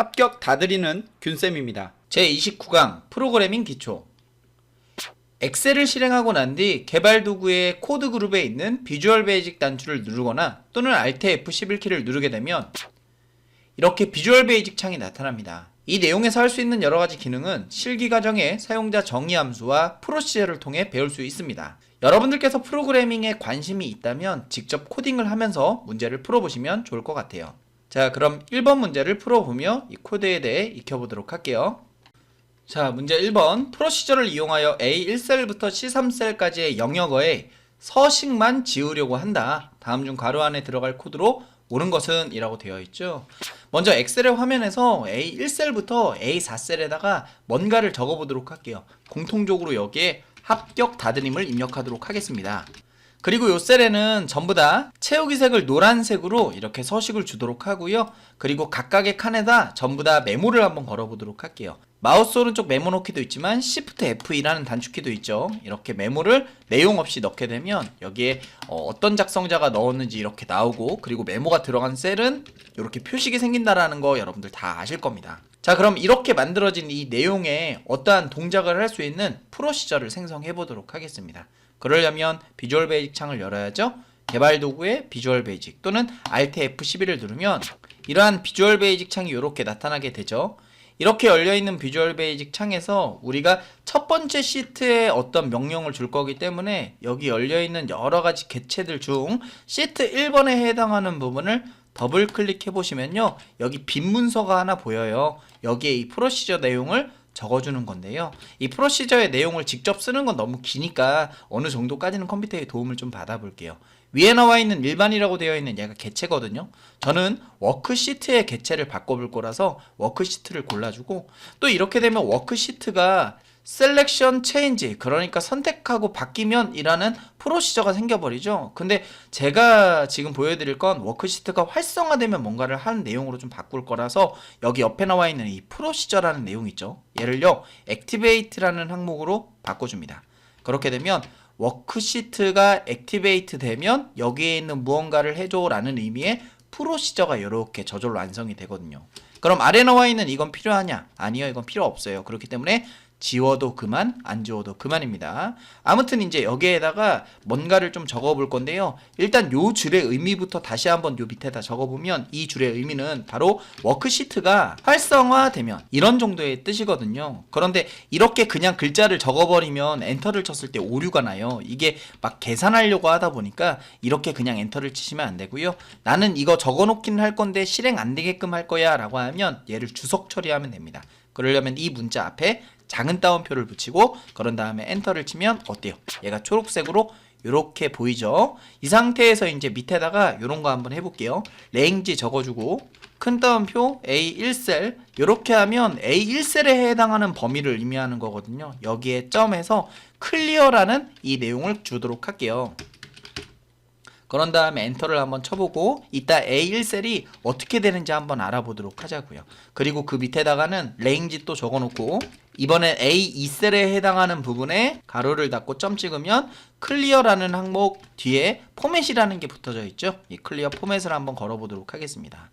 합격 다 드리는 균쌤입니다. 제29강 프로그래밍 기초. 엑셀을 실행하고 난 뒤 개발 도구의 코드 그룹에 있는 비주얼 베이직 단추를 누르거나 또는 Alt F11키를 누르게 되면 이렇게 비주얼 베이직 창이 나타납니다. 이 내용에서 할 수 있는 여러가지 기능은 실기 과정의 사용자 정의 함수와 프로시저를 통해 배울 수 있습니다. 여러분들께서 프로그래밍에 관심이 있다면 직접 코딩을 하면서 문제를 풀어보시면 좋을 것 같아요. 자, 그럼 1번 문제를 풀어보며 이 코드에 대해 익혀보도록 할게요. 자, 문제 1번. 프로시저를 이용하여 A1셀부터 C3셀까지의 영역어에 서식만 지우려고 한다. 다음 중 괄호 안에 들어갈 코드로 옳은 것은 이라고 되어 있죠. 먼저 엑셀의 화면에서 A1셀부터 A4셀에다가 뭔가를 적어보도록 할게요. 공통적으로 여기에 합격 다드림을 입력하도록 하겠습니다. 그리고 요 셀에는 전부 다 채우기 색을 노란색으로 이렇게 서식을 주도록 하고요. 그리고 각각의 칸에다 전부 다 메모를 한번 걸어보도록 할게요. 마우스 오른쪽 메모 넣기도 있지만 Shift F2라는 단축키도 있죠. 이렇게 메모를 내용 없이 넣게 되면 여기에 어떤 작성자가 넣었는지 이렇게 나오고, 그리고 메모가 들어간 셀은 이렇게 표식이 생긴다라는 거 여러분들 다 아실 겁니다. 자, 그럼 이렇게 만들어진 이 내용에 어떠한 동작을 할 수 있는 프로시저를 생성해 보도록 하겠습니다. 그러려면 비주얼 베이직 창을 열어야죠. 개발 도구의 비주얼 베이직 또는 Alt F11을 누르면 이러한 비주얼 베이직 창이 이렇게 나타나게 되죠. 이렇게 열려있는 비주얼 베이직 창에서 우리가 첫 번째 시트에 어떤 명령을 줄 거기 때문에 여기 열려있는 여러가지 객체들 중 시트 1번에 해당하는 부분을 더블 클릭해 보시면요, 여기 빈 문서가 하나 보여요. 여기에 이 프로시저 내용을 적어주는 건데요, 이 프로시저의 내용을 직접 쓰는 건 너무 기니까 어느 정도까지는 컴퓨터의 도움을 좀 받아볼게요. 위에 나와 있는 일반이라고 되어 있는 얘가 객체거든요. 저는 워크시트의 객체를 바꿔볼 거라서 워크시트를 골라주고, 또 이렇게 되면 워크시트가 셀렉션 체인지, 그러니까 선택하고 바뀌면 이라는 프로시저가 생겨버리죠. 근데 제가 지금 보여드릴 건 워크시트가 활성화되면 뭔가를 하는 내용으로 좀 바꿀 거라서 여기 옆에 나와 있는 이 프로시저라는 내용 있죠. 얘를요, 액티베이트라는 항목으로 바꿔줍니다. 그렇게 되면 워크시트가 액티베이트 되면 여기에 있는 무언가를 해줘 라는 의미의 프로시저가 이렇게 저절로 완성이 되거든요. 그럼 아래 나와 있는 이건 필요하냐? 아니요, 이건 필요 없어요. 그렇기 때문에 지워도 그만, 안 지워도 그만입니다. 아무튼 이제 여기에다가 뭔가를 좀 적어볼 건데요. 일단 요 줄의 의미부터 다시 한번 요 밑에다 적어보면 이 줄의 의미는 바로 워크시트가 활성화되면 이런 정도의 뜻이거든요. 그런데 이렇게 그냥 글자를 적어버리면 엔터를 쳤을 때 오류가 나요. 이게 막 계산하려고 하다 보니까 이렇게 그냥 엔터를 치시면 안 되고요. 나는 이거 적어놓긴 할 건데 실행 안 되게끔 할 거야 라고 하면 얘를 주석 처리하면 됩니다. 그러려면 이 문자 앞에 작은 따옴표를 붙이고 그런 다음에 엔터를 치면 어때요? 얘가 초록색으로 이렇게 보이죠? 이 상태에서 이제 밑에다가 이런 거 한번 해볼게요. 레인지 적어주고 큰 따옴표 A1셀, 이렇게 하면 A1셀에 해당하는 범위를 의미하는 거거든요. 여기에 점에서 클리어라는 이 내용을 주도록 할게요. 그런 다음에 엔터를 한번 쳐보고 이따 A1셀이 어떻게 되는지 한번 알아보도록 하자고요. 그리고 그 밑에다가는 레인지 또 적어놓고 이번엔 A2셀에 해당하는 부분에 가로를 닫고 점 찍으면 클리어라는 항목 뒤에 포맷이라는 게 붙어져 있죠. 이 클리어 포맷을 한번 걸어보도록 하겠습니다.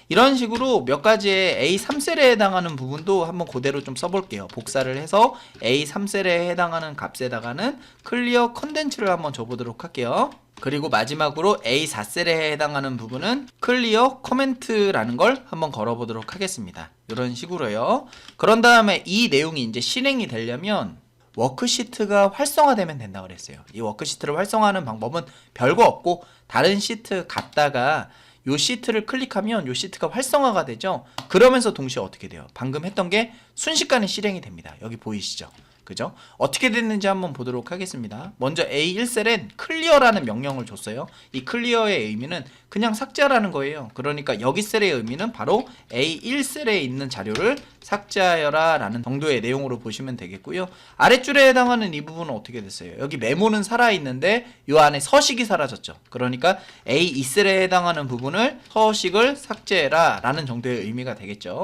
이런 식으로 몇 가지의 A3셀에 해당하는 부분도 한번 그대로 좀 써볼게요. 복사를 해서 A3셀에 해당하는 값에다가는 클리어 컨텐츠를 한번 줘보도록 할게요. 그리고 마지막으로 A4셀에 해당하는 부분은 클리어 코멘트라는 걸 한번 걸어보도록 하겠습니다. 이런 식으로요. 그런 다음에 이 내용이 이제 실행이 되려면 워크시트가 활성화되면 된다고 그랬어요. 이 워크시트를 활성화하는 방법은 별거 없고 다른 시트 갔다가 요 시트를 클릭하면 요 시트가 활성화가 되죠. 그러면서 동시에 어떻게 돼요? 방금 했던 게 순식간에 실행이 됩니다. 여기 보이시죠? 그죠? 어떻게 됐는지 한번 보도록 하겠습니다. 먼저 A1셀엔 클리어라는 명령을 줬어요. 이 클리어의 의미는 그냥 삭제하라는 거예요. 그러니까 여기 셀의 의미는 바로 A1셀에 있는 자료를 삭제하여라 라는 정도의 내용으로 보시면 되겠고요. 아랫줄에 해당하는 이 부분은 어떻게 됐어요? 여기 메모는 살아있는데 이 안에 서식이 사라졌죠. 그러니까 A2셀에 해당하는 부분을 서식을 삭제해라 라는 정도의 의미가 되겠죠.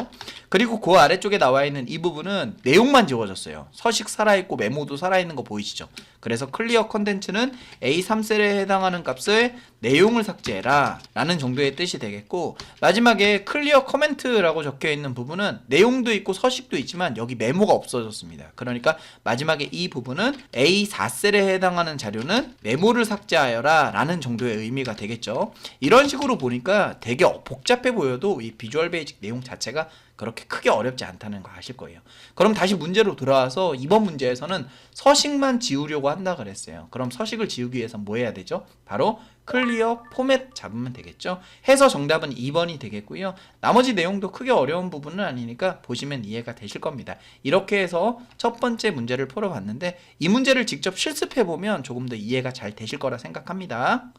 그리고 그 아래쪽에 나와 있는 이 부분은 내용만 지워졌어요. 서식 살아있고 메모도 살아있는 거 보이시죠? 그래서 클리어 컨텐츠는 A3셀에 해당하는 값의 내용을 삭제해라 라는 정도의 뜻이 되겠고, 마지막에 클리어 커멘트라고 적혀 있는 부분은 내용도 있고 서식도 있지만 여기 메모가 없어졌습니다. 그러니까 마지막에 이 부분은 A4셀에 해당하는 자료는 메모를 삭제하여라 라는 정도의 의미가 되겠죠. 이런 식으로 보니까 되게 복잡해 보여도 이 비주얼 베이직 내용 자체가 그렇게 크게 어렵지 않다는 거 아실 거예요. 그럼 다시 문제로 돌아와서 이번 문제에서는 서식만 지우려고 한다 그랬어요. 그럼 서식을 지우기 위해서 뭐 해야 되죠? 바로 클리어 포맷 잡으면 되겠죠. 해서 정답은 2번이 되겠고요. 나머지 내용도 크게 어려운 부분은 아니니까 보시면 이해가 되실 겁니다. 이렇게 해서 첫 번째 문제를 풀어봤는데, 이 문제를 직접 실습해보면 조금 더 이해가 잘 되실 거라 생각합니다.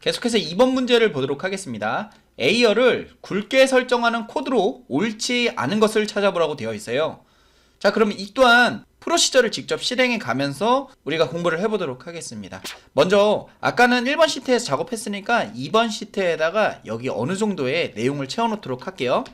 계속해서 2번 문제를 보도록 하겠습니다. A열을 굵게 설정하는 코드로 옳지 않은 것을 찾아보라고 되어 있어요. 자, 그러면 이 또한 프로시저를 직접 실행해 가면서 우리가 공부를 해보도록 하겠습니다. 먼저 아까는 1번 시트에서 작업했으니까 2번 시트에다가 여기 어느 정도의 내용을 채워놓도록 할게요.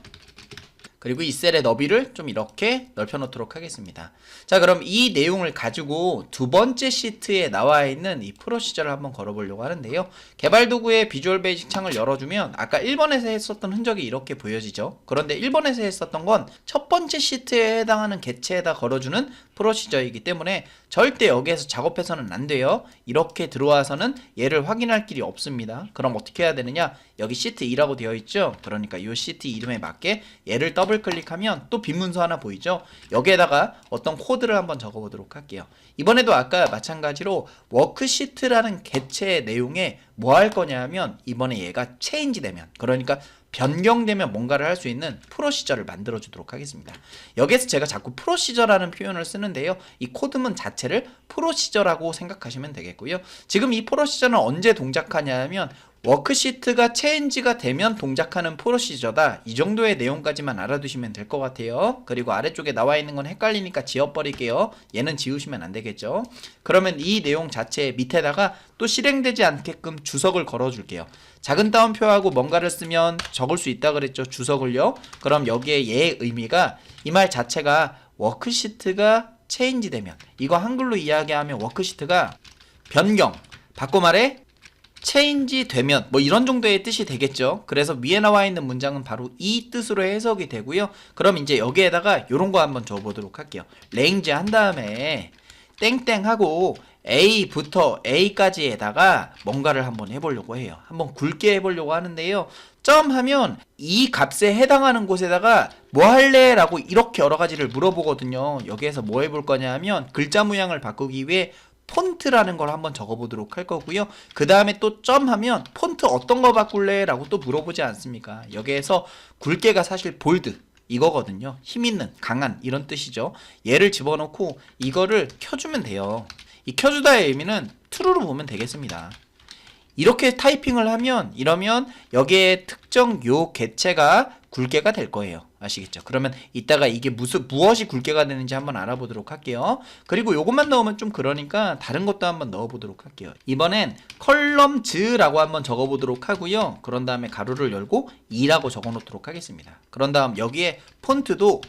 그리고 이 셀의 너비를 좀 이렇게 넓혀 놓도록 하겠습니다. 자, 그럼 이 내용을 가지고 두 번째 시트에 나와 있는 이 프로시저를 한번 걸어보려고 하는데요. 개발 도구의 비주얼 베이직 창을 열어주면 아까 1번에서 했었던 흔적이 이렇게 보여지죠. 그런데 1번에서 했었던 건 첫 번째 시트에 해당하는 객체에다 걸어주는 프로시저이기 때문에 절대 여기에서 작업해서는 안 돼요. 이렇게 들어와서는 얘를 확인할 길이 없습니다. 그럼 어떻게 해야 되느냐? 여기 시트 2라고 되어 있죠. 그러니까 이 시트 이름에 맞게 얘를 더블 클릭하면 또 빈 문서 하나 보이죠. 여기에다가 어떤 코드를 한번 적어보도록 할게요. 이번에도 아까 마찬가지로 워크시트라는 객체의 내용에 뭐 할 거냐 하면, 이번에 얘가 체인지 되면, 그러니까 변경되면 뭔가를 할 수 있는 프로시저를 만들어 주도록 하겠습니다. 여기에서 제가 자꾸 프로시저라는 표현을 쓰는데요, 이 코드문 자체를 프로시저라고 생각하시면 되겠고요. 지금 이 프로시저는 언제 동작하냐 하면, 워크시트가 체인지가 되면 동작하는 프로시저다, 이 정도의 내용까지만 알아두시면 될 것 같아요. 그리고 아래쪽에 나와 있는 건 헷갈리니까 지워버릴게요. 얘는 지우시면 안 되겠죠. 그러면 이 내용 자체 밑에다가 또 실행되지 않게끔 주석을 걸어 줄게요. 작은 따옴표하고 뭔가를 쓰면 적을 수 있다 그랬죠, 주석을요. 그럼 여기에 얘의 의미가, 이 말 자체가 워크시트가 체인지 되면, 이거 한글로 이야기하면 워크시트가 변경, 바꿔 말해 체인지 되면, 뭐 이런 정도의 뜻이 되겠죠. 그래서 위에 나와 있는 문장은 바로 이 뜻으로 해석이 되고요. 그럼 이제 여기에다가 요런 거 한번 줘보도록 할게요. 레인지 한 다음에 땡땡하고 A부터 A까지에다가 뭔가를 한번 해보려고 해요. 한번 굵게 해보려고 하는데요. 점 하면 이 값에 해당하는 곳에다가 뭐 할래? 라고 이렇게 여러 가지를 물어보거든요. 여기에서 뭐 해볼 거냐 하면, 글자 모양을 바꾸기 위해 폰트라는 걸 한번 적어보도록 할 거고요. 그 다음에 또 점하면 폰트 어떤 거 바꿀래? 라고 또 물어보지 않습니까? 여기에서 굵게가 사실 볼드 이거거든요. 힘있는, 강한 이런 뜻이죠. 얘를 집어넣고 이거를 켜주면 돼요. 이 켜주다의 의미는 true로 보면 되겠습니다. 이렇게 타이핑을 하면, 이러면 여기에 특정 요 객체가 굵게가 될 거예요. 아시겠죠? 그러면 이따가 이게 무엇이 굵게가 되는지 한번 알아보도록 할게요. 그리고 요것만 넣으면 좀 그러니까 다른 것도 한번 넣어보도록 할게요. 이번엔 컬럼즈라고 한번 적어보도록 하고요. 그런 다음에 가로를 열고 2라고 적어놓도록 하겠습니다. 그런 다음 여기에 폰트도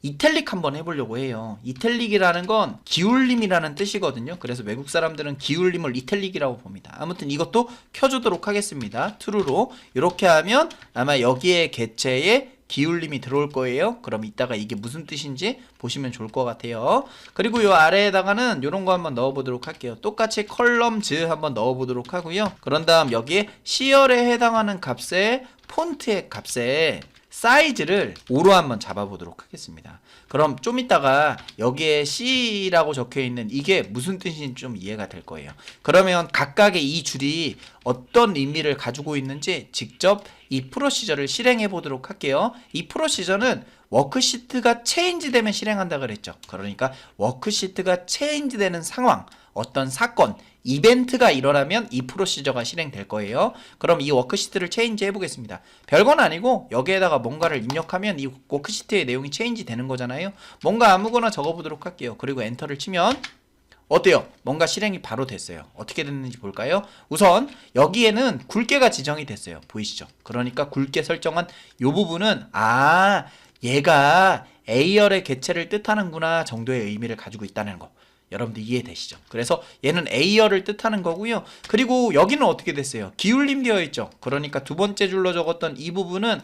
이탈릭 한번 해보려고 해요. 이탈릭이라는 건 기울림이라는 뜻이거든요. 그래서 외국 사람들은 기울림을 이탈릭이라고 봅니다. 아무튼 이것도 켜주도록 하겠습니다. true로. 이렇게 하면 아마 여기에 객체에 기울림이 들어올 거예요. 그럼 이따가 이게 무슨 뜻인지 보시면 좋을 것 같아요. 그리고 요 아래에다가는 요런 거 한번 넣어보도록 할게요. 똑같이 컬럼즈 한번 넣어보도록 하고요. 그런 다음 여기에 C열에 해당하는 값에 폰트의 값에 사이즈를 5로 한번 잡아보도록 하겠습니다. 그럼 좀 이따가 여기에 C라고 적혀있는 이게 무슨 뜻인지 좀 이해가 될 거예요. 그러면 각각의 이 줄이 어떤 의미를 가지고 있는지 직접 이 프로시저를 실행해 보도록 할게요. 이 프로시저는 워크시트가 체인지 되면 실행한다 그랬죠. 그러니까 워크시트가 체인지 되는 상황, 어떤 사건, 이벤트가 일어나면 이 프로시저가 실행될 거예요. 그럼 이 워크시트를 체인지 해보겠습니다. 별건 아니고 여기에다가 뭔가를 입력하면 이 워크시트의 내용이 체인지 되는 거잖아요. 뭔가 아무거나 적어보도록 할게요. 그리고 엔터를 치면 어때요? 뭔가 실행이 바로 됐어요. 어떻게 됐는지 볼까요? 우선 여기에는 굵게가 지정이 됐어요. 보이시죠? 그러니까 굵게 설정한 이 부분은 얘가 A열의 객체를 뜻하는구나 정도의 의미를 가지고 있다는 거. 여러분들 이해되시죠? 그래서 얘는 A열을 뜻하는 거고요. 그리고 여기는 어떻게 됐어요? 기울림 되어 있죠. 그러니까 두 번째 줄로 적었던 이 부분은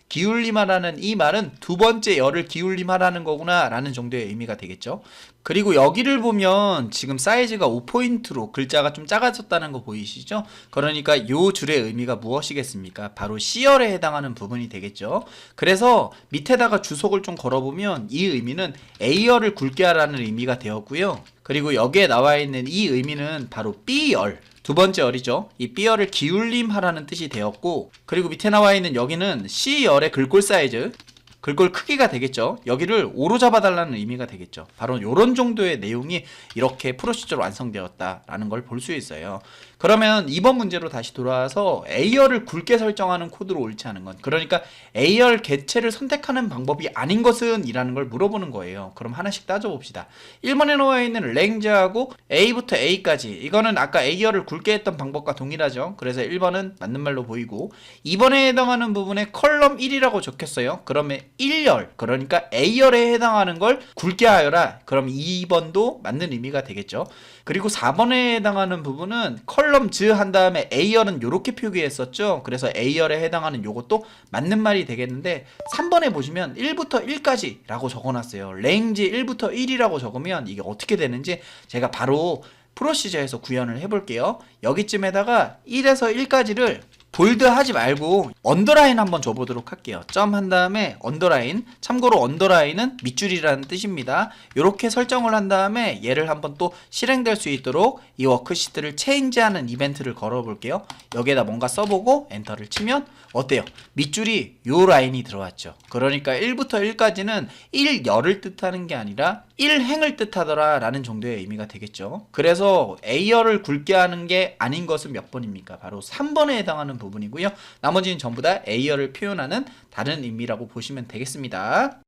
기울림하라는 이 말은 두 번째 열을 기울림하라는 거구나 라는 정도의 의미가 되겠죠. 그리고 여기를 보면 지금 사이즈가 5포인트로 글자가 좀 작아졌다는 거 보이시죠? 그러니까 요 줄의 의미가 무엇이겠습니까? 바로 C열에 해당하는 부분이 되겠죠. 그래서 밑에다가 주석을 좀 걸어보면 이 의미는 A열을 굵게 하라는 의미가 되었고요. 그리고 여기에 나와 있는 이 의미는 바로 B열, 두 번째 열이죠. 이 B열을 기울림하라는 뜻이 되었고, 그리고 밑에 나와 있는 여기는 C열의 글꼴 사이즈, 글꼴 크기가 되겠죠. 여기를 O로 잡아달라는 의미가 되겠죠. 바로 이런 정도의 내용이 이렇게 프로시저로 완성되었다라는 걸 볼 수 있어요. 그러면 이번 문제로 다시 돌아와서 A열을 굵게 설정하는 코드로 옳지 않은 건, 그러니까 A열 개체를 선택하는 방법이 아닌 것은 이라는 걸 물어보는 거예요. 그럼 하나씩 따져봅시다. 1번에 나와 있는 랭지하고 A부터 A까지, 이거는 아까 A열을 굵게 했던 방법과 동일하죠. 그래서 1번은 맞는 말로 보이고, 2번에 해당하는 부분에 컬럼 1이라고 적혔어요. 그러면 1열, 그러니까 A열에 해당하는 걸 굵게 하여라. 그럼 2번도 맞는 의미가 되겠죠. 그리고 4번에 해당하는 부분은 컬럼 즈 한 다음에 A열은 이렇게 표기했었죠. 그래서 A열에 해당하는 요것도 맞는 말이 되겠는데, 3번에 보시면 1부터 1까지 라고 적어놨어요. 랭지 1부터 1이라고 적으면 이게 어떻게 되는지 제가 바로 프로시저에서 구현을 해볼게요. 여기쯤에다가 1에서 1까지를 볼드 하지 말고 언더라인 한번 줘보도록 할게요. 점 한 다음에 언더라인, 참고로 언더라인은 밑줄이라는 뜻입니다. 이렇게 설정을 한 다음에 얘를 한번 또 실행될 수 있도록 이 워크시트를 체인지하는 이벤트를 걸어볼게요. 여기에다 뭔가 써보고 엔터를 치면 어때요? 밑줄이 요 라인이 들어왔죠. 그러니까 1부터 1까지는 1열을 뜻하는 게 아니라 1행을 뜻하더라 라는 정도의 의미가 되겠죠. 그래서 A열을 굵게 하는 게 아닌 것은 몇 번입니까? 바로 3번에 해당하는 부분이고요. 나머지는 전부 다 A열을 표현하는 다른 의미라고 보시면 되겠습니다.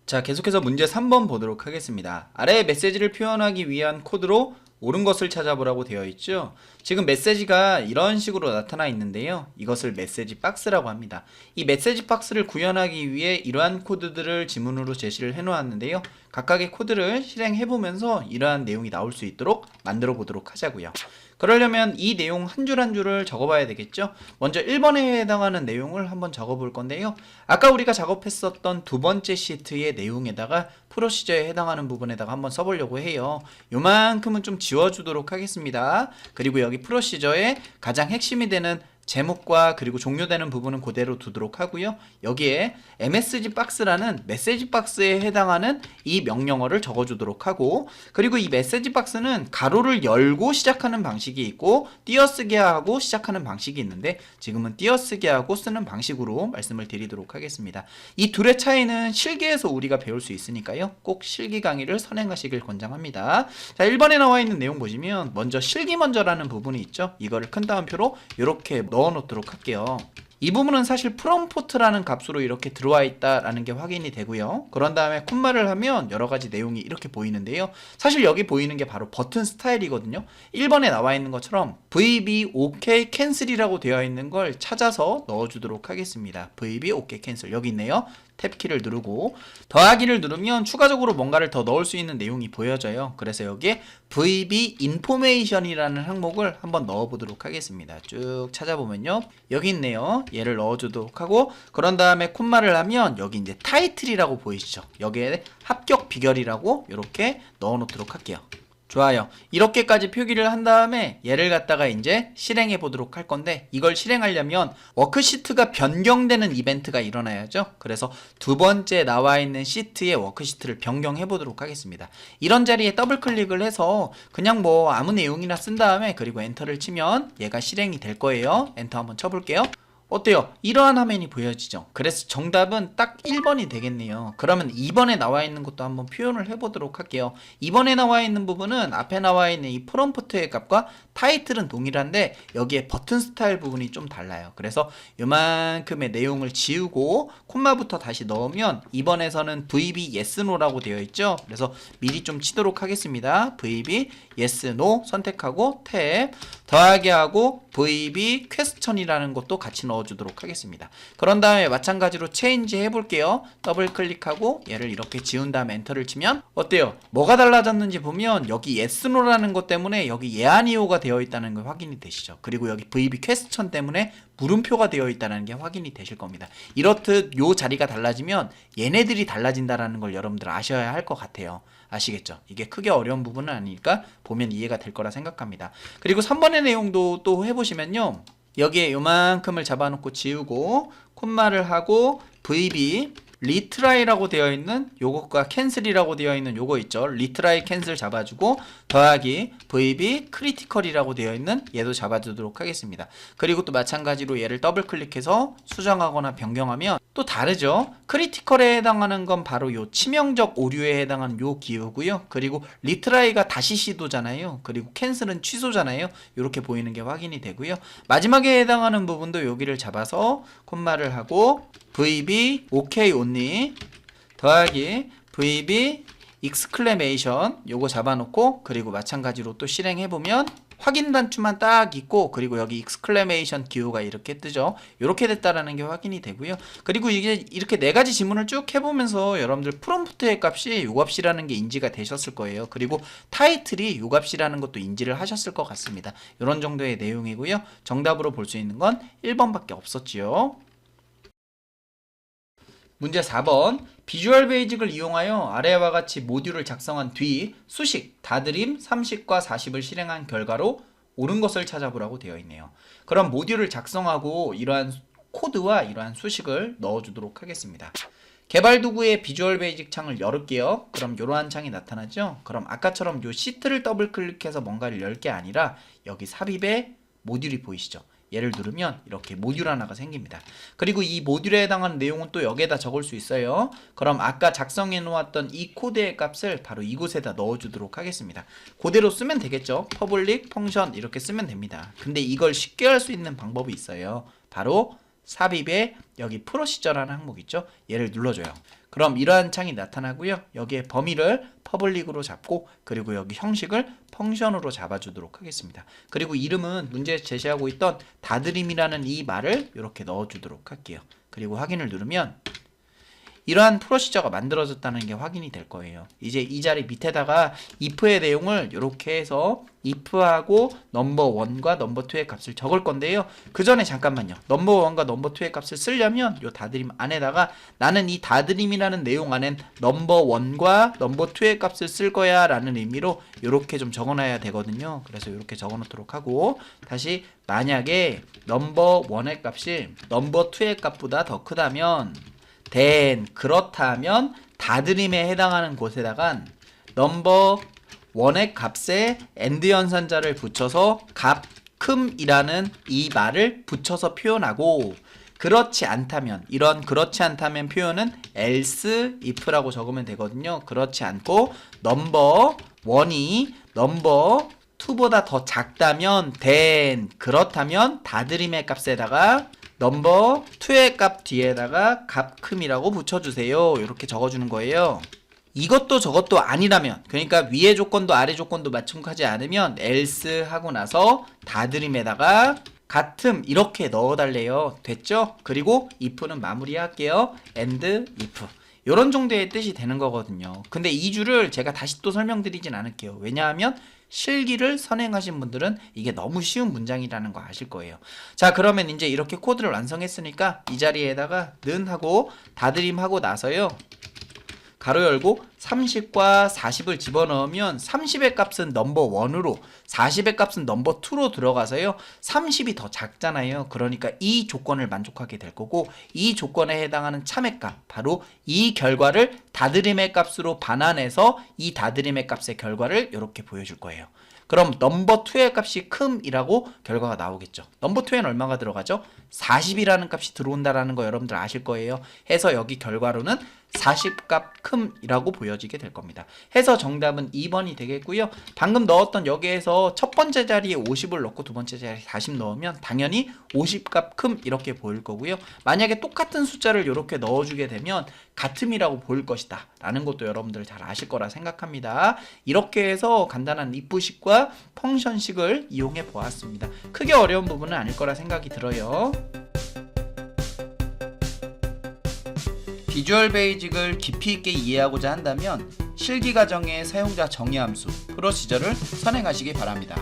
자, 계속해서 문제 3번 보도록 하겠습니다. 아래의 메시지를 표현하기 위한 코드로 옳은 것을 찾아보라고 되어 있죠. 지금 메시지가 이런 식으로 나타나 있는데요. 이것을 메시지 박스라고 합니다. 이 메시지 박스를 구현하기 위해 이러한 코드들을 지문으로 제시를 해 놓았는데요. 각각의 코드를 실행해 보면서 이러한 내용이 나올 수 있도록 만들어 보도록 하자고요. 그러려면 이 내용 한 줄 한 줄을 적어봐야 되겠죠. 먼저 1번에 해당하는 내용을 한번 적어볼 건데요. 아까 우리가 작업했었던 두 번째 시트의 내용에다가 프로시저에 해당하는 부분에다가 한번 써보려고 해요. 요만큼은 좀 지워주도록 하겠습니다. 그리고 여기 프로시저의 가장 핵심이 되는 제목과 그리고 종료되는 부분은 그대로 두도록 하고요. 여기에 MSG 박스라는 메시지 박스에 해당하는 이 명령어를 적어주도록 하고, 그리고 이 메시지 박스는 가로를 열고 시작하는 방식이 있고 띄어쓰기 하고 시작하는 방식이 있는데, 지금은 띄어쓰기 하고 쓰는 방식으로 말씀을 드리도록 하겠습니다. 이 둘의 차이는 실기에서 우리가 배울 수 있으니까요. 꼭 실기 강의를 선행하시길 권장합니다. 자, 1번에 나와 있는 내용 보시면 먼저 실기 먼저라는 부분이 있죠. 이거를 큰 따옴표로 이렇게 넣어 놓도록 할게요. 이 부분은 사실 프롬포트라는 값으로 이렇게 들어와 있다라는 게 확인이 되고요. 그런 다음에 콤마를 하면 여러 가지 내용이 이렇게 보이는데요. 사실 여기 보이는 게 바로 버튼 스타일이거든요. 1번에 나와 있는 것처럼 VB OK 캔슬이라고 되어 있는 걸 찾아서 넣어주도록 하겠습니다. VB OK 캔슬 여기 있네요. 탭키를 누르고 더하기를 누르면 추가적으로 뭔가를 더 넣을 수 있는 내용이 보여져요. 그래서 여기에 VB 인포메이션이라는 항목을 한번 넣어보도록 하겠습니다. 쭉 찾아보면요. 여기 있네요. 얘를 넣어주도록 하고, 그런 다음에 콤마를 하면 여기 이제 타이틀이라고 보이시죠? 여기에 합격 비결이라고 이렇게 넣어놓도록 할게요. 좋아요. 이렇게까지 표기를 한 다음에 얘를 갖다가 이제 실행해 보도록 할 건데, 이걸 실행하려면 워크시트가 변경되는 이벤트가 일어나야죠. 그래서 두 번째 나와 있는 시트의 워크시트를 변경해 보도록 하겠습니다. 이런 자리에 더블 클릭을 해서 그냥 뭐 아무 내용이나 쓴 다음에 그리고 엔터를 치면 얘가 실행이 될 거예요. 엔터 한번 쳐볼게요. 어때요? 이러한 화면이 보여지죠? 그래서 정답은 딱 1번이 되겠네요. 그러면 2번에 나와 있는 것도 한번 표현을 해보도록 할게요. 2번에 나와 있는 부분은 앞에 나와 있는 이 프롬프트의 값과 타이틀은 동일한데 여기에 버튼 스타일 부분이 좀 달라요. 그래서 요만큼의 내용을 지우고 콤마부터 다시 넣으면 2번에서는 VB yes no라고 되어 있죠? 그래서 미리 좀 치도록 하겠습니다. VB yes no 선택하고 탭 더하기 하고 VB question이라는 것도 같이 넣어 넣어주도록 하겠습니다. 그런 다음에 마찬가지로 체인지 해볼게요. 더블 클릭하고 얘를 이렇게 지운 다음에 엔터를 치면 어때요? 뭐가 달라졌는지 보면 여기 예스노라는 것 때문에 여기 예아니오가 되어 있다는 게 확인이 되시죠. 그리고 여기 VB 퀘스천 때문에 물음표가 되어 있다는 게 확인이 되실 겁니다. 이렇듯 요 자리가 달라지면 얘네들이 달라진다는 걸 여러분들 아셔야 할 것 같아요. 아시겠죠? 이게 크게 어려운 부분은 아니니까 보면 이해가 될 거라 생각합니다. 그리고 3번의 내용도 또 해보시면요, 여기에 요만큼을 잡아놓고 지우고 콤마를 하고 VB 리트라이라고 되어 있는 요것과 캔슬이라고 되어 있는 요거 있죠. 리트라이 캔슬 잡아주고 더하기 VB 크리티컬이라고 되어 있는 얘도 잡아주도록 하겠습니다. 그리고 또 마찬가지로 얘를 더블 클릭해서 수정하거나 변경하면 또 다르죠. 크리티컬에 해당하는 건 바로 요 치명적 오류에 해당하는 요 기호고요. 그리고 리트라이가 다시 시도잖아요. 그리고 캔슬은 취소잖아요. 이렇게 보이는 게 확인이 되고요. 마지막에 해당하는 부분도 여기를 잡아서 콤마를 하고 VB OK only 더하기 VB exclamation 요거 잡아놓고 그리고 마찬가지로 또 실행해보면 확인 단추만 딱 있고 그리고 여기 exclamation 기호가 이렇게 뜨죠. 이렇게 됐다라는 게 확인이 되고요. 그리고 이게 이렇게 네 가지 지문을 쭉 해보면서 여러분들 프롬프트의 값이 요 값이라는 게 인지가 되셨을 거예요. 그리고 타이틀이 요 값이라는 것도 인지를 하셨을 것 같습니다. 이런 정도의 내용이고요. 정답으로 볼 수 있는 건 1번밖에 없었지요. 문제 4번. 비주얼 베이직을 이용하여 아래와 같이 모듈을 작성한 뒤 수식, 다드림, 30과 40을 실행한 결과로 옳은 것을 찾아보라고 되어 있네요. 그럼 모듈을 작성하고 이러한 코드와 이러한 수식을 넣어주도록 하겠습니다. 개발 도구의 비주얼 베이직 창을 열을게요. 그럼 이러한 창이 나타나죠. 그럼 아까처럼 이 시트를 더블 클릭해서 뭔가를 열 게 아니라 여기 삽입에 모듈이 보이시죠? 얘를 누르면 이렇게 모듈 하나가 생깁니다. 그리고 이 모듈에 해당하는 내용은 또 여기에다 적을 수 있어요. 그럼 아까 작성해 놓았던 이 코드의 값을 바로 이곳에다 넣어주도록 하겠습니다. 그대로 쓰면 되겠죠. 퍼블릭 펑션 이렇게 쓰면 됩니다. 근데 이걸 쉽게 할 수 있는 방법이 있어요. 바로 삽입에 여기 프로시저라는 항목 있죠. 얘를 눌러줘요. 그럼 이러한 창이 나타나고요. 여기에 범위를 퍼블릭으로 잡고 그리고 여기 형식을 펑션으로 잡아주도록 하겠습니다. 그리고 이름은 문제에서 제시하고 있던 다드림이라는 이 말을 이렇게 넣어주도록 할게요. 그리고 확인을 누르면 이러한 프로시저가 만들어졌다는 게 확인이 될 거예요. 이제 이 자리 밑에다가 if의 내용을 이렇게 해서 if하고 넘버1과 넘버2의 값을 적을 건데요. 그 전에 잠깐만요. 넘버1과 넘버2의 값을 쓰려면 이 다드림 안에다가 나는 이 다드림이라는 내용 안엔 넘버1과 넘버2의 값을 쓸 거야 라는 의미로 이렇게 좀 적어놔야 되거든요. 그래서 이렇게 적어놓도록 하고 다시 만약에 넘버1의 값이 넘버2의 값보다 더 크다면 그렇다면 다드림에 해당하는 곳에다가 넘버 1의 값에 엔드 연산자를 붙여서 값큼이라는 이 말을 붙여서 표현하고 그렇지 않다면 그렇지 않다면 표현은 else if라고 적으면 되거든요. 그렇지 않고 넘버 1이 넘버 2보다 더 작다면 그렇다면 다드림의 값에다가 넘버 2의 값 뒤에다가 값큼이라고 붙여주세요. 이렇게 적어주는 거예요. 이것도 저것도 아니라면 그러니까 위의 조건도 아래 조건도 만족하지 않으면 else 하고 나서 다드림에다가 같음 이렇게 넣어달래요. 됐죠? 그리고 if는 마무리할게요. and if 이런 정도의 뜻이 되는 거거든요. 근데 이 줄을 제가 다시 또 설명드리진 않을게요. 왜냐하면 실기를 선행하신 분들은 이게 너무 쉬운 문장이라는 거 아실 거예요. 자, 그러면 이제 이렇게 코드를 완성했으니까 이 자리에다가 는 하고 다드림 하고 나서요. 가로 열고 30과 40을 집어넣으면 30의 값은 넘버 1으로 40의 값은 넘버 2로 들어가서요. 30이 더 작잖아요. 그러니까 이 조건을 만족하게 될 거고 이 조건에 해당하는 참의 값 바로 이 결과를 다드림의 값으로 반환해서 이 다드림의 값의 결과를 이렇게 보여줄 거예요. 그럼 넘버 2의 값이 큼이라고 결과가 나오겠죠. 넘버 2에는 얼마가 들어가죠? 40이라는 값이 들어온다라는 거 여러분들 아실 거예요. 해서 여기 결과로는 40값 큼이라고 보여지게 될 겁니다. 해서 정답은 2번이 되겠고요. 방금 넣었던 여기에서 첫 번째 자리에 50을 넣고 두 번째 자리에 40 넣으면 당연히 50값 큼 이렇게 보일 거고요. 만약에 똑같은 숫자를 이렇게 넣어주게 되면 같음이라고 보일 것이다 라는 것도 여러분들 잘 아실 거라 생각합니다. 이렇게 해서 간단한 if식과 펑션식을 이용해 보았습니다. 크게 어려운 부분은 아닐 거라 생각이 들어요. 비주얼 베이직을 깊이 있게 이해하고자 한다면 실기 과정의 사용자 정의 함수, 프로시저를 선행하시기 바랍니다.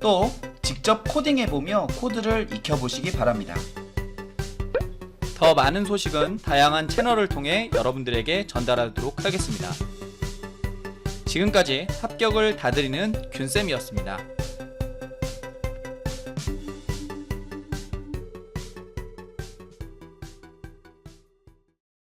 또 직접 코딩해보며 코드를 익혀보시기 바랍니다. 더 많은 소식은 다양한 채널을 통해 여러분들에게 전달하도록 하겠습니다. 지금까지 합격을 다드리는 균쌤이었습니다.